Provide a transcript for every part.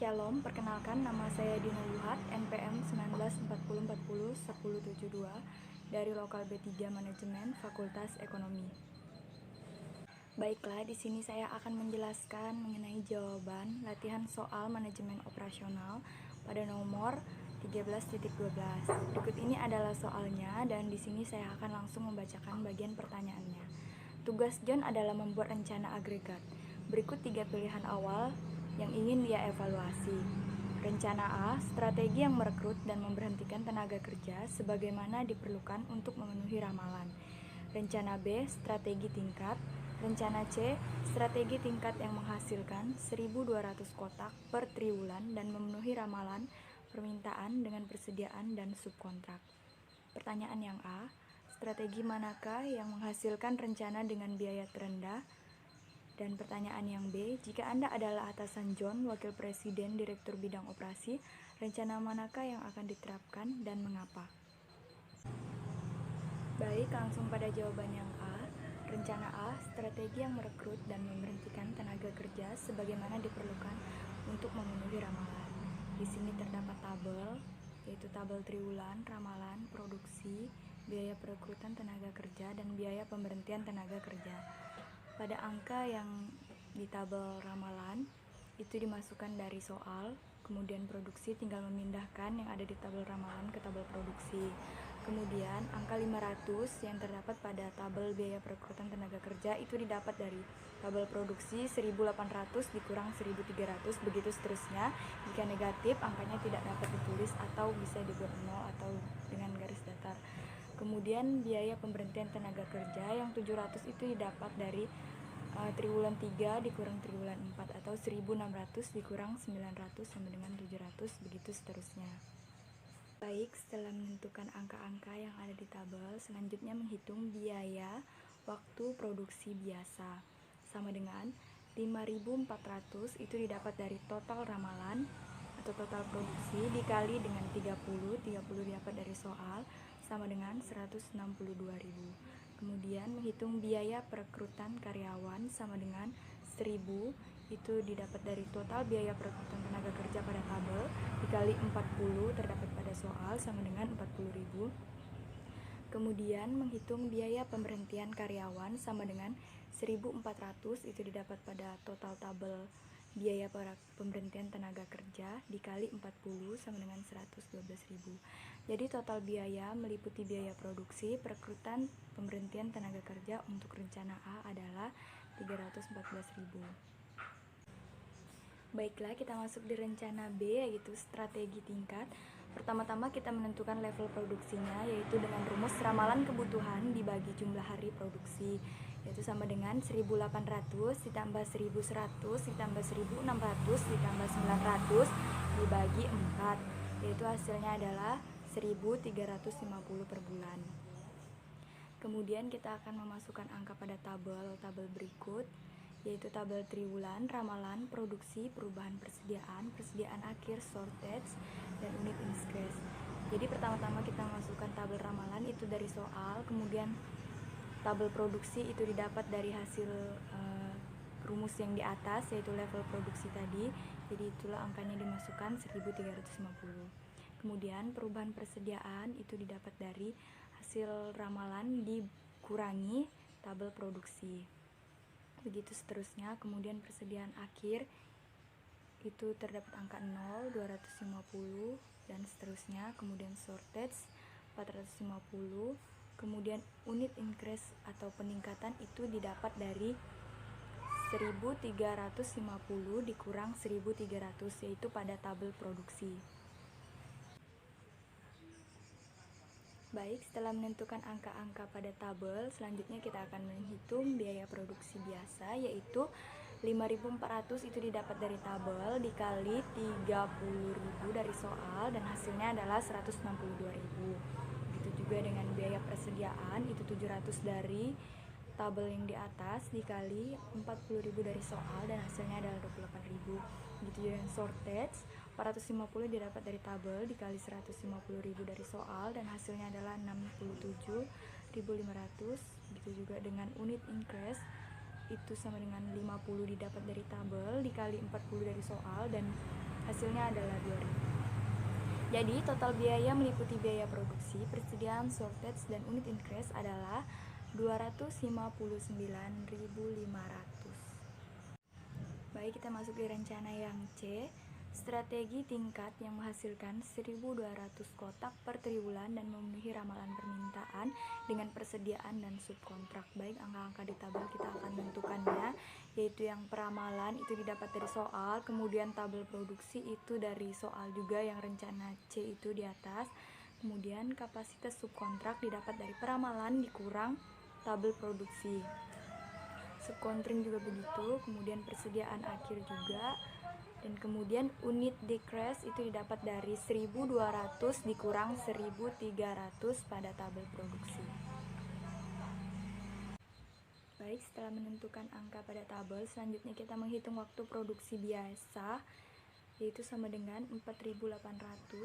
Shalom, perkenalkan nama saya Dina Yuhat, NPM 1940401072 dari Lokal B3 Manajemen Fakultas Ekonomi. Baiklah, di sini saya akan menjelaskan mengenai jawaban latihan soal manajemen operasional pada nomor 13.12. Berikut ini adalah soalnya dan di sini saya akan langsung membacakan bagian pertanyaannya. Tugas John adalah membuat rencana agregat. Berikut 3 pilihan awal yang ingin dia evaluasi. Rencana A, strategi yang merekrut dan memberhentikan tenaga kerja sebagaimana diperlukan untuk memenuhi ramalan. Rencana B, strategi tingkat. Rencana C, strategi tingkat yang menghasilkan 1.200 kotak per triwulan dan memenuhi ramalan permintaan dengan persediaan dan subkontrak. Pertanyaan yang A, strategi manakah yang menghasilkan rencana dengan biaya terendah? Dan pertanyaan yang B, jika Anda adalah atasan John, Wakil Presiden Direktur Bidang Operasi, rencana manakah yang akan diterapkan dan mengapa? Baik, langsung pada jawaban yang A. Rencana A, strategi yang merekrut dan memberhentikan tenaga kerja sebagaimana diperlukan untuk memenuhi ramalan. Di sini terdapat tabel, yaitu tabel triwulan, ramalan, produksi, biaya perekrutan tenaga kerja, dan biaya pemberhentian tenaga kerja. Pada angka yang di tabel ramalan itu dimasukkan dari soal, kemudian produksi tinggal memindahkan yang ada di tabel ramalan ke tabel produksi. Kemudian angka 500 yang terdapat pada tabel biaya perekrutan tenaga kerja itu didapat dari tabel produksi 1.800 dikurang 1.300, begitu seterusnya. Jika negatif, angkanya tidak dapat ditulis atau bisa dibuat 0 atau dengan garis datar. Kemudian biaya pemberhentian tenaga kerja yang 700 itu didapat dari triwulan 3 dikurang triwulan 4 atau 1.600 dikurang 900 sama dengan 700, begitu seterusnya. Baik, setelah menentukan angka-angka yang ada di tabel, selanjutnya menghitung biaya waktu produksi biasa sama dengan 5.400 itu didapat dari total ramalan atau total produksi dikali dengan 30 didapat dari soal sama dengan 162.000. Kemudian menghitung biaya perekrutan karyawan sama dengan 1.000 itu didapat dari total biaya perekrutan tenaga kerja pada tabel dikali 40 terdapat pada soal sama dengan 40.000. Kemudian menghitung biaya pemberhentian karyawan sama dengan 1.400 itu didapat pada total tabel biaya pemberhentian tenaga kerja dikali 40 sama dengan 112.000. Jadi total biaya meliputi biaya produksi, perekrutan, pemberhentian tenaga kerja untuk rencana A adalah 314.000. Baiklah, kita masuk di rencana B, yaitu strategi tingkat. Pertama-tama kita menentukan level produksinya, yaitu dengan rumus ramalan kebutuhan dibagi jumlah hari produksi, yaitu sama dengan 1.800 ditambah 1.100 ditambah 1.600 ditambah 900 dibagi 4, yaitu hasilnya adalah 1.350 per bulan. Kemudian kita akan memasukkan angka pada tabel berikut, yaitu tabel triwulan, ramalan, produksi, perubahan persediaan akhir, shortage, dan unit increase. Jadi pertama-tama kita masukkan tabel ramalan itu dari soal, kemudian tabel produksi itu didapat dari hasil rumus yang di atas, yaitu level produksi tadi. Jadi itulah angkanya dimasukkan 1.350. Kemudian perubahan persediaan itu didapat dari hasil ramalan dikurangi tabel produksi. Begitu seterusnya. Kemudian persediaan akhir itu terdapat angka 0, 250 dan seterusnya. Kemudian shortage 450. Kemudian unit increase atau peningkatan itu didapat dari 1.350 dikurang 1.300, yaitu pada tabel produksi. Baik, setelah menentukan angka-angka pada tabel, selanjutnya kita akan menghitung biaya produksi biasa, yaitu 5.400 itu didapat dari tabel dikali 30.000 dari soal dan hasilnya adalah 162.000. Begitu juga dengan biaya persediaan itu 700 dari tabel yang di atas dikali 40.000 dari soal dan hasilnya adalah 28.000. Begitu juga dengan shortage 450 didapat dari tabel dikali 150.000 dari soal dan hasilnya adalah 67.500. Begitu juga dengan unit increase itu sama dengan 50 didapat dari tabel dikali 40 dari soal dan hasilnya adalah 2.000. Jadi total biaya meliputi biaya produksi, persediaan shortage, dan unit increase adalah 259.500. Baik, kita masuk ke rencana yang C. Strategi tingkat yang menghasilkan 1.200 kotak per triwulan dan memenuhi ramalan permintaan dengan persediaan dan subkontrak. Baik, angka-angka di tabel kita akan menentukannya, yaitu yang peramalan itu didapat dari soal, kemudian tabel produksi itu dari soal juga yang rencana C itu di atas, kemudian kapasitas subkontrak didapat dari peramalan dikurang tabel produksi. Subkontring juga begitu, kemudian persediaan akhir juga, dan kemudian unit decrease itu didapat dari 1.200 dikurang 1.300 pada tabel produksi. Baik, setelah menentukan angka pada tabel, selanjutnya kita menghitung waktu produksi biasa, yaitu sama dengan 4.800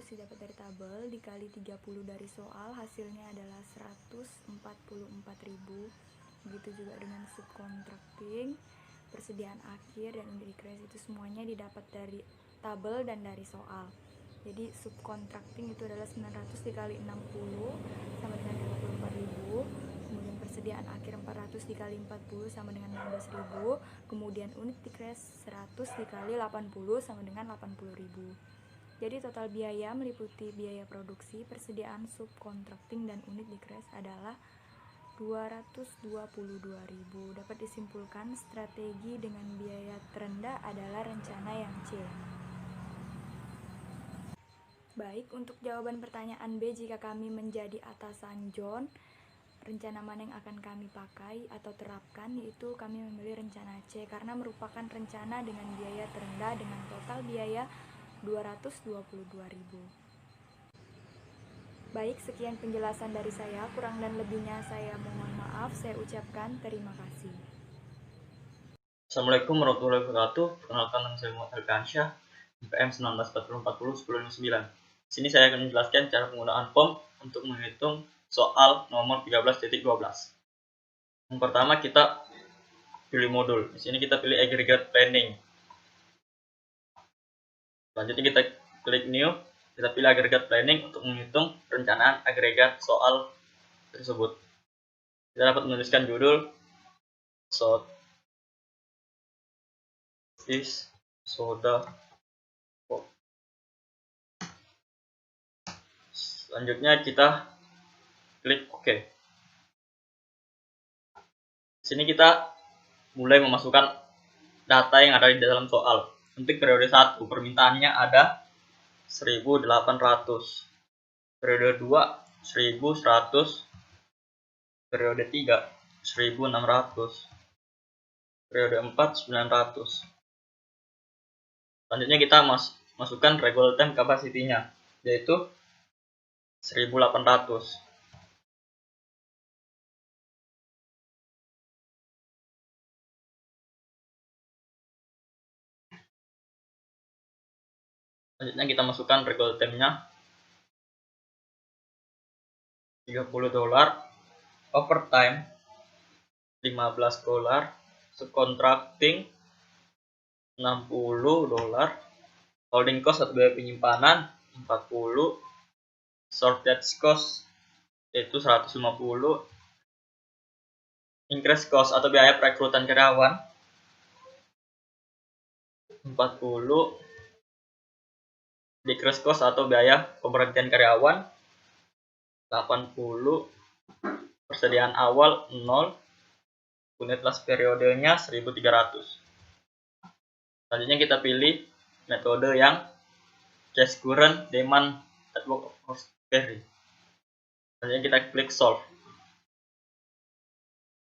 didapat dari tabel dikali 30 dari soal, hasilnya adalah 144.000. Begitu juga dengan subcontracting, persediaan akhir, dan unit decrease itu semuanya didapat dari tabel dan dari soal. Jadi subcontracting itu adalah 900 dikali 60 sama dengan 54.000, kemudian persediaan akhir 400 dikali 40 sama dengan 15.000, kemudian unit decrease 100 dikali 80 sama dengan 80.000. Jadi total biaya meliputi biaya produksi, persediaan subcontracting, dan unit decrease adalah 222.000. Dapat disimpulkan strategi dengan biaya terendah adalah rencana yang C. Baik, untuk jawaban pertanyaan B, jika kami menjadi atasan John, rencana mana yang akan kami pakai atau terapkan, yaitu kami memilih rencana C karena merupakan rencana dengan biaya terendah dengan total biaya 222.000. Baik, sekian penjelasan dari saya. Kurang dan lebihnya saya mohon maaf. Saya ucapkan terima kasih. Assalamualaikum warahmatullahi wabarakatuh. Perkenalkan, nama saya Muhammad Alkansyah, IPM 1940401009. Di sini saya akan menjelaskan cara penggunaan form untuk menghitung soal nomor 13.12. Yang pertama, kita pilih modul. Di sini kita pilih aggregate planning. Selanjutnya kita klik new. Kita pilih aggregate planning untuk menghitung perencanaan agregat soal tersebut. Kita dapat menuliskan judul soda pop. Selanjutnya kita klik OK. Di sini kita mulai memasukkan data yang ada di dalam soal. Untuk periode 1, permintaannya ada 1.800. Periode 2, 1.100. Periode 3, 1.600. Periode 4, 900. Selanjutnya kita masukkan regular time capacity-nya, yaitu 1.800. Selanjutnya kita masukkan regular time-nya $30, overtime $15, subcontracting $60, holding cost atau biaya penyimpanan 40, shortage cost yaitu 150, increase cost atau biaya perekrutan karyawan 40, decrease cost atau biaya pemberhentian karyawan 80, persediaan awal 0, unit last periodenya 1.300. Selanjutnya kita pilih metode yang cash current demand network of carry. Selanjutnya kita klik solve.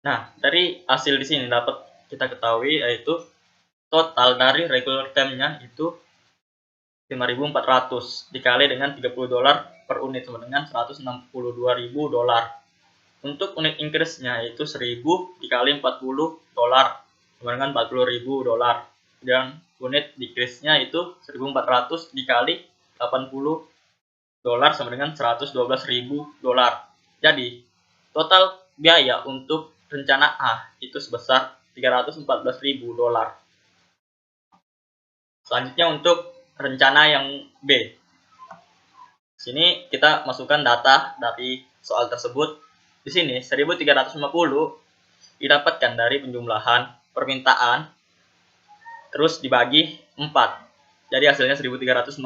Nah, dari hasil di sini dapat kita ketahui yaitu total dari regular time-nya itu 5.400 dikali dengan $30 per unit sama dengan $162.000. Untuk unit increase-nya itu 1.000 dikali $40 sama dengan $40.000. Dan unit decrease-nya itu 1.400 dikali $80 sama dengan $112.000. Jadi total biaya untuk rencana A itu sebesar $314.000. Selanjutnya untuk rencana yang B. Sini kita masukkan data dari soal tersebut. Di sini 1350 didapatkan dari penjumlahan permintaan terus dibagi 4. Jadi hasilnya 1350.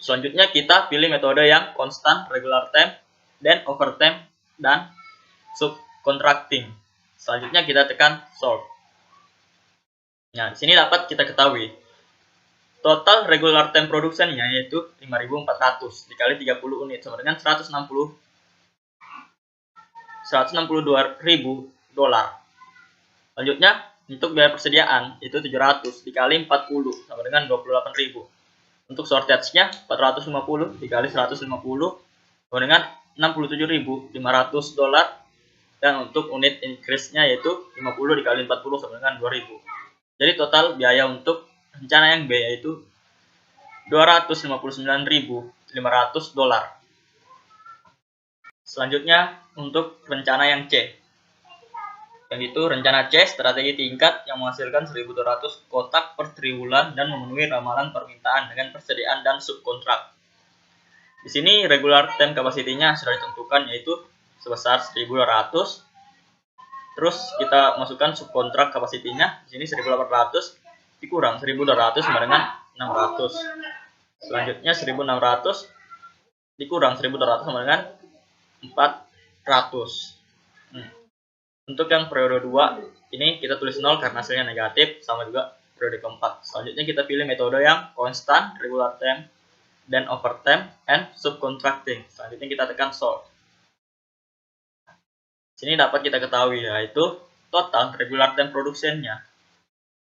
Selanjutnya kita pilih metode yang konstan, regular time, dan overtime, dan subcontracting. Selanjutnya kita tekan solve. Nah, di sini dapat kita ketahui total regular time production-nya yaitu 5.400 dikali 30 unit sama dengan 162.000 dolar. Selanjutnya untuk biaya persediaan itu 700 dikali 40 sama dengan 28.000. Untuk shortage-nya 450 dikali 150 sama dengan 67.500 dolar. Dan untuk unit increase-nya yaitu 50 dikali 40 sama dengan 2.000. Jadi total biaya untuk rencana yang B yaitu 259.500 dolar. Selanjutnya untuk rencana yang C. Yang itu rencana C, strategi tingkat yang menghasilkan 1.200 kotak per triwulan dan memenuhi ramalan permintaan dengan persediaan dan subkontrak. Di sini regular time capacity-nya sudah ditentukan yaitu sebesar 1.200. Terus kita masukkan subkontrak capacity-nya. Di sini 1.800 dikurang 1.200 sama dengan 600. Selanjutnya 1.600 dikurang 1.200 sama dengan 400. Untuk yang periode 2 ini kita tulis 0 karena hasilnya negatif, sama juga periode keempat. Selanjutnya kita pilih metode yang konstan, regular time, dan overtime, and subcontracting. Selanjutnya kita tekan solve. Sini dapat kita ketahui yaitu total regular time production-nya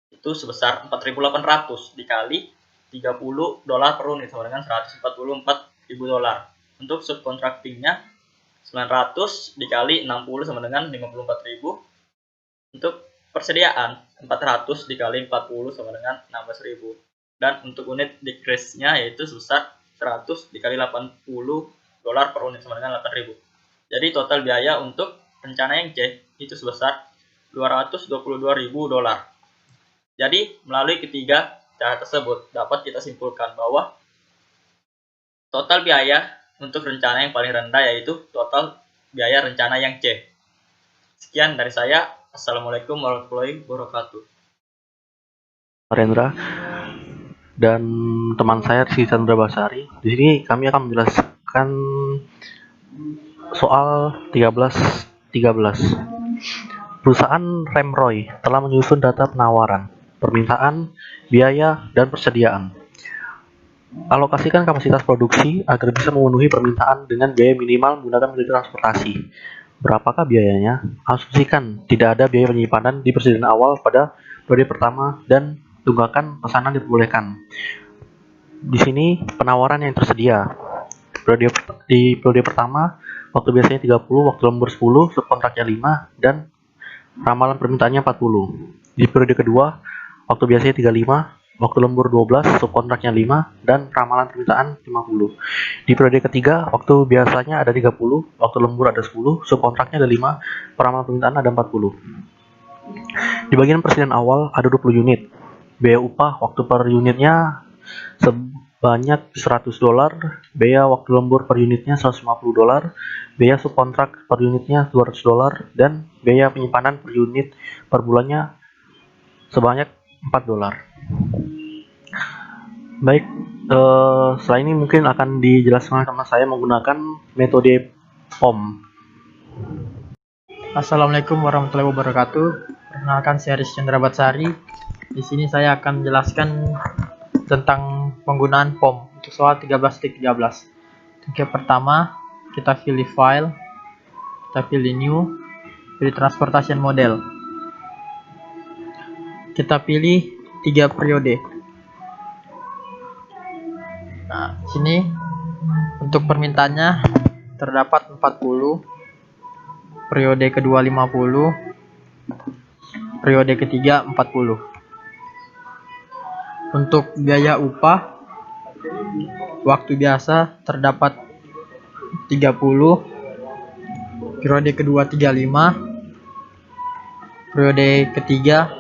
itu sebesar 4.800 dikali 30 dolar per unit sama dengan 144.000 dolar. Untuk subcontracting-nya 900 dikali 60 sama dengan 54.000. Untuk persediaan 400 dikali 40 sama dengan 16.000. Dan untuk unit decrease-nya yaitu sebesar 100 dikali 80 dolar per unit sama dengan 8.000. Jadi total biaya untuk rencana yang C itu sebesar 222.000 dolar. Jadi melalui ketiga cara tersebut dapat kita simpulkan bahwa total biaya untuk rencana yang paling rendah yaitu total biaya rencana yang C. Sekian dari saya. Assalamualaikum warahmatullahi wabarakatuh. Rendra dan teman saya Rizky Chandra Basari. Di sini kami akan menjelaskan soal 13. Perusahaan Remroy telah menyusun data penawaran, permintaan, biaya, dan persediaan. Alokasikan kapasitas produksi agar bisa memenuhi permintaan dengan biaya minimal menggunakan metode transportasi. Berapakah biayanya? Asumsikan tidak ada biaya penyimpanan di persediaan awal pada periode pertama dan tunggakan pesanan diperbolehkan. Di sini penawaran yang tersedia. Di periode pertama, waktu biasanya 30, waktu lembur 10, subkontraknya 5, dan ramalan permintaannya 40. Di periode kedua, waktu biasanya 35, waktu lembur 12, subkontraknya 5, dan ramalan permintaan 50. Di periode ketiga, waktu biasanya ada 30, waktu lembur ada 10, subkontraknya ada 5, ramalan permintaan ada 40. Di bagian persediaan awal ada 20 unit. Biaya upah waktu per unitnya sebanyak 100 dolar, biaya waktu lembur per unitnya 150 dolar, biaya subkontrak per unitnya 200 dolar, dan biaya penyimpanan per unit per bulannya sebanyak 4 dolar. Baik, setelah ini mungkin akan dijelaskan sama saya menggunakan metode POM. Assalamualaikum warahmatullahi wabarakatuh. Perkenalkan, saya Rizky Chandra Basari. Di sini saya akan menjelaskan tentang penggunaan POM untuk soal 13.13. Yang pertama, kita pilih file, kita pilih new, pilih transportation model. Kita pilih 3 periode. Nah, sini untuk permintaannya terdapat 40, periode kedua 50, periode ketiga 40. Untuk biaya upah waktu biasa terdapat 30, periode kedua 35, periode ketiga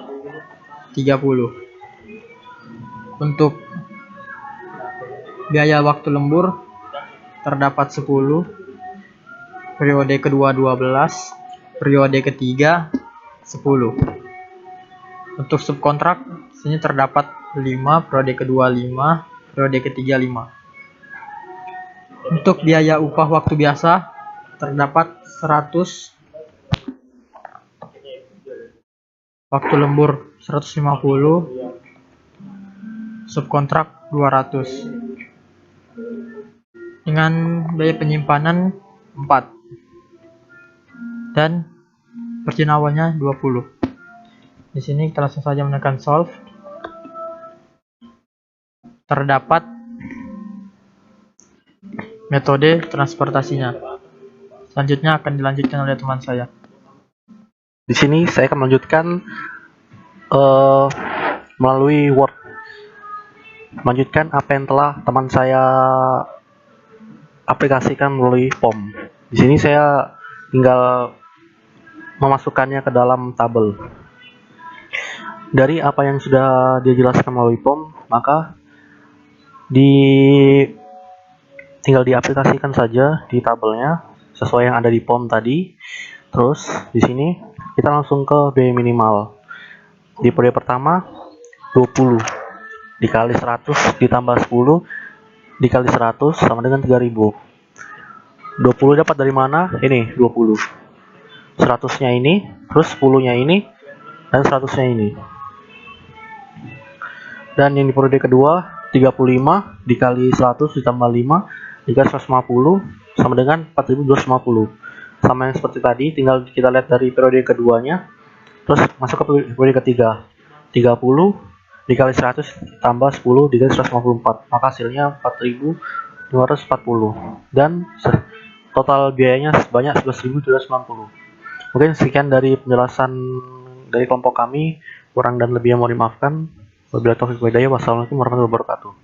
30. Untuk biaya waktu lembur terdapat 10, periode kedua 12, periode ketiga 10. Untuk subkontrak sini terdapat 5, periode kedua 5, periode ketiga 5. Untuk biaya upah waktu biasa terdapat 100, waktu lembur 150, subkontrak 200. Dengan biaya penyimpanan 4 dan perjenawannya 20. Di sini kita langsung saja menekan solve. Terdapat metode transportasinya. Selanjutnya akan dilanjutkan oleh teman saya. Di sini saya akan melanjutkan melalui Word. Melanjutkan apa yang telah teman saya aplikasikan melalui POM. Di sini saya tinggal memasukkannya ke dalam tabel. Dari apa yang sudah dia jelaskan melalui POM, maka tinggal diaplikasikan saja di tabelnya sesuai yang ada di POM tadi. Terus di sini kita langsung ke biaya minimal. Di periode pertama 20 dikali 100 ditambah 10 dikali 100 sama dengan 3000. 20 dapat dari mana? Ini 20. 100-nya ini, terus 10-nya ini, dan 100-nya ini. Dan yang di periode kedua 35 dikali 100 ditambah 5 dikali 150 sama dengan 4250. Sama yang seperti tadi, tinggal kita lihat dari periode keduanya. Terus masuk ke periode ketiga. 30 dikali 100 tambah 10 dikali 154. Maka hasilnya 4540. Dan total biayanya sebanyak 11.290. Mungkin sekian dari penjelasan dari kelompok kami. Kurang dan lebihnya mohon dimaafkan. Wabillahi taufiq wal hidayah. Wassalamualaikum warahmatullahi wabarakatuh.